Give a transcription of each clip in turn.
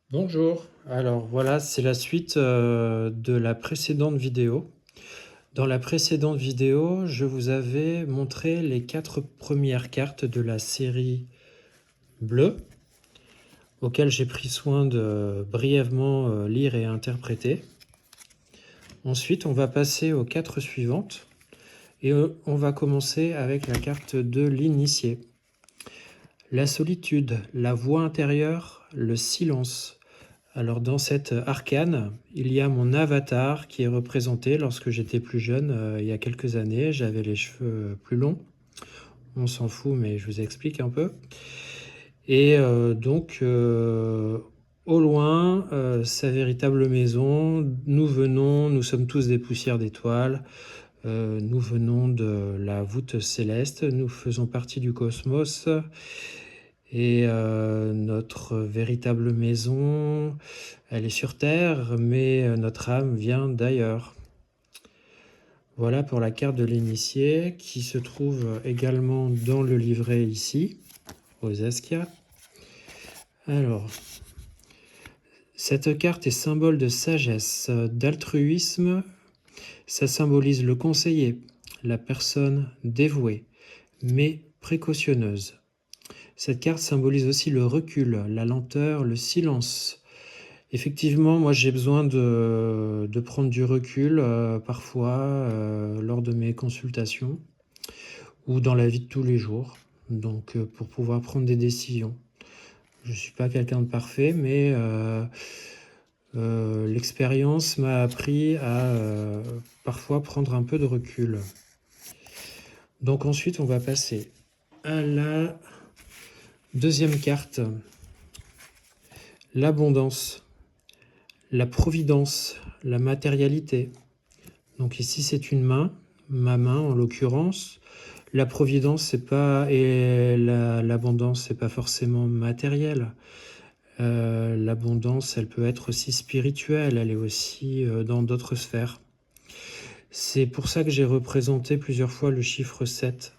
Bonjour, alors voilà, c'est la suite de la précédente vidéo. Dans la précédente vidéo, je vous avais montré les 4 premières cartes de la série bleue, auxquelles j'ai pris soin de brièvement lire et interpréter. Ensuite, on va passer aux 4 suivantes, et on va commencer avec la carte de l'initié. La solitude, la voix intérieure, le silence. Alors dans cette arcane, il y a mon avatar qui est représenté lorsque j'étais plus jeune, il y a quelques années. J'avais les cheveux plus longs. On s'en fout, mais je vous explique un peu. Et donc, au loin, sa véritable maison, nous sommes tous des poussières d'étoiles. Nous venons de la voûte céleste, nous faisons partie du cosmos. Et notre véritable maison, elle est sur Terre, mais notre âme vient d'ailleurs. Voilà pour la carte de l'initié qui se trouve également dans le livret ici, aux Askia. Alors, cette carte est symbole de sagesse, d'altruisme. Ça symbolise le conseiller, la personne dévouée, mais précautionneuse. Cette carte symbolise aussi le recul, la lenteur, le silence. Effectivement, moi j'ai besoin de prendre du recul parfois lors de mes consultations ou dans la vie de tous les jours, donc pour pouvoir prendre des décisions. Je ne suis pas quelqu'un de parfait, mais l'expérience m'a appris à parfois prendre un peu de recul. Donc ensuite, on va passer à la deuxième carte, l'abondance, la providence, la matérialité. Donc ici, c'est une main, ma main en l'occurrence. La providence, c'est pas, et l'abondance, c'est pas forcément matériel. L'abondance, elle peut être aussi spirituelle, elle est aussi dans d'autres sphères. C'est pour ça que j'ai représenté plusieurs fois le chiffre 7,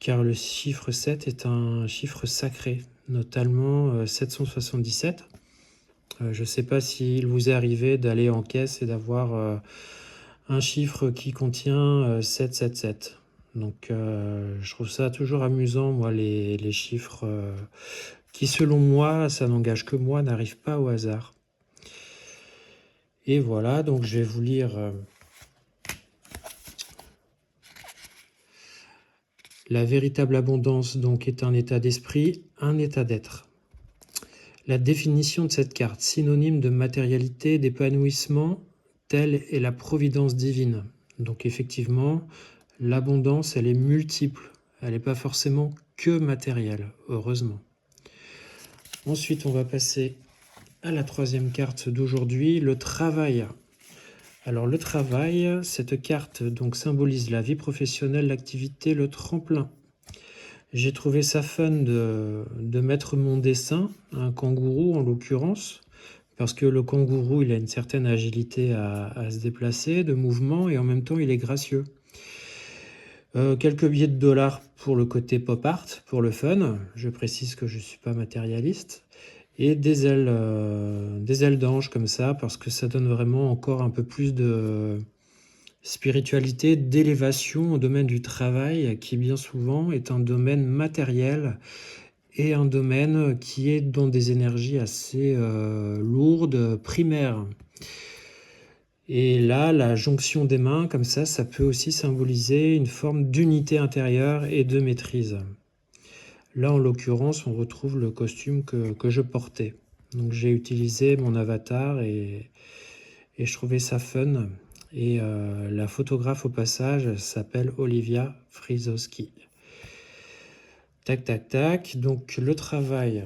car le chiffre 7 est un chiffre sacré, notamment 777. Je ne sais pas s'il vous est arrivé d'aller en caisse et d'avoir un chiffre qui contient 777. Donc je trouve ça toujours amusant, moi, les chiffres qui, selon moi, ça n'engage que moi, n'arrivent pas au hasard. Et voilà, donc je vais vous lire la véritable abondance, donc, est un état d'esprit, un état d'être. La définition de cette carte, synonyme de matérialité, d'épanouissement, telle est la providence divine. Donc effectivement, l'abondance, elle est multiple. Elle n'est pas forcément que matérielle, heureusement. Ensuite, on va passer à la troisième carte d'aujourd'hui, le travail. Alors le travail, cette carte donc symbolise la vie professionnelle, l'activité, le tremplin. J'ai trouvé ça fun de mettre mon dessin, un kangourou en l'occurrence, parce que le kangourou, il a une certaine agilité à se déplacer, de mouvement, et en même temps, il est gracieux. Quelques billets de dollars pour le côté pop art, pour le fun. Je précise que je ne suis pas matérialiste. Et des ailes d'ange comme ça, parce que ça donne vraiment encore un peu plus de spiritualité, d'élévation au domaine du travail, qui bien souvent est un domaine matériel et un domaine qui est dans des énergies assez lourdes, primaires. Et là, la jonction des mains, comme ça peut aussi symboliser une forme d'unité intérieure et de maîtrise. Là, en l'occurrence, on retrouve le costume que je portais. Donc j'ai utilisé mon avatar et je trouvais ça fun. Et la photographe au passage s'appelle Olivia Frisowski. Tac, tac, tac. Donc le travail.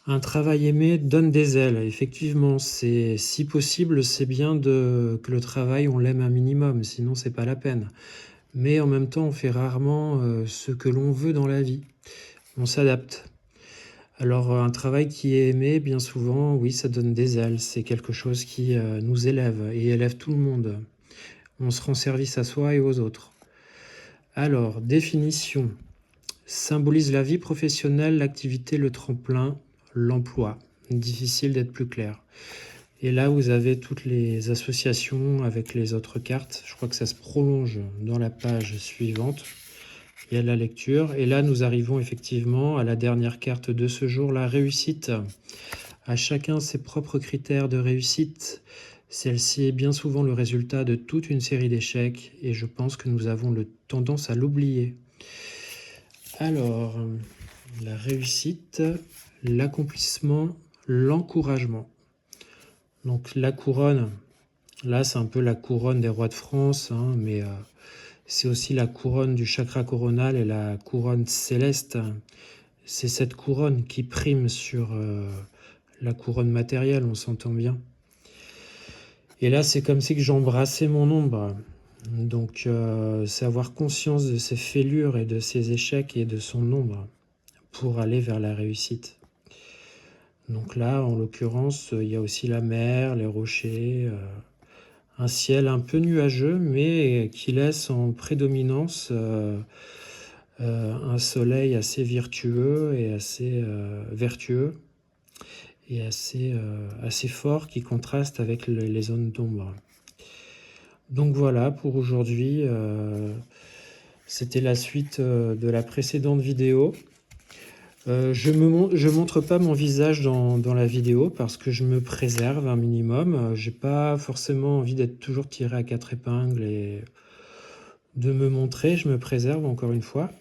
Un travail aimé donne des ailes. Effectivement, c'est si possible, c'est bien que le travail, on l'aime un minimum, sinon c'est pas la peine. Mais en même temps, on fait rarement ce que l'on veut dans la vie. On s'adapte. Alors un travail qui est aimé, bien souvent, oui, ça donne des ailes. C'est quelque chose qui nous élève et élève tout le monde. On se rend service à soi et aux autres. Alors, définition. symbolise la vie professionnelle, l'activité, le tremplin, l'emploi. Difficile d'être plus clair. Et là, vous avez toutes les associations avec les autres cartes. Je crois que ça se prolonge dans la page suivante. Il y a la lecture. Et là, nous arrivons effectivement à la dernière carte de ce jour, la réussite. À chacun ses propres critères de réussite. Celle-ci est bien souvent le résultat de toute une série d'échecs et je pense que nous avons tendance à l'oublier. Alors, la réussite, l'accomplissement, l'encouragement. Donc la couronne, là c'est un peu la couronne des rois de France, hein, mais c'est aussi la couronne du chakra coronal et la couronne céleste. C'est cette couronne qui prime sur la couronne matérielle, on s'entend bien. Et là, c'est comme si que j'embrassais mon ombre. Donc, c'est avoir conscience de ses fêlures et de ses échecs et de son ombre pour aller vers la réussite. Donc là, en l'occurrence, il y a aussi la mer, les rochers, un ciel un peu nuageux, mais qui laisse en prédominance un soleil assez virtueux et assez vertueux et assez fort qui contraste avec les zones d'ombre. Donc voilà pour aujourd'hui, c'était la suite de la précédente vidéo. Je montre pas mon visage dans la vidéo parce que je me préserve un minimum. J'ai pas forcément envie d'être toujours tiré à quatre épingles et de me montrer, je me préserve encore une fois.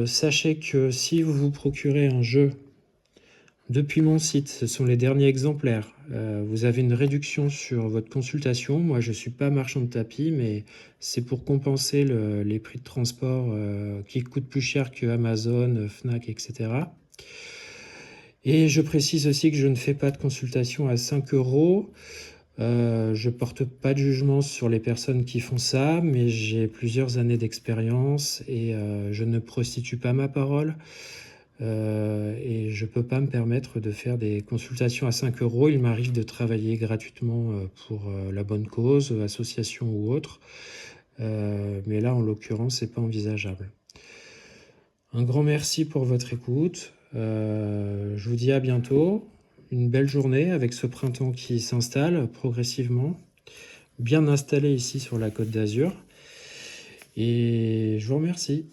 Sachez que si vous vous procurez un jeu depuis mon site, ce sont les derniers exemplaires. Vous avez une réduction sur votre consultation. Moi, je ne suis pas marchand de tapis, mais c'est pour compenser les prix de transport qui coûtent plus cher que Amazon, Fnac, etc. Et je précise aussi que je ne fais pas de consultation à 5 €. Je porte pas de jugement sur les personnes qui font ça, mais j'ai plusieurs années d'expérience et je ne prostitue pas ma parole. Et je ne peux pas me permettre de faire des consultations à 5 €. Il m'arrive de travailler gratuitement pour la bonne cause, association ou autre. Mais là, en l'occurrence, ce n'est pas envisageable. Un grand merci pour votre écoute. Je vous dis à bientôt. Une belle journée avec ce printemps qui s'installe progressivement. Bien installé ici sur la Côte d'Azur. Et je vous remercie.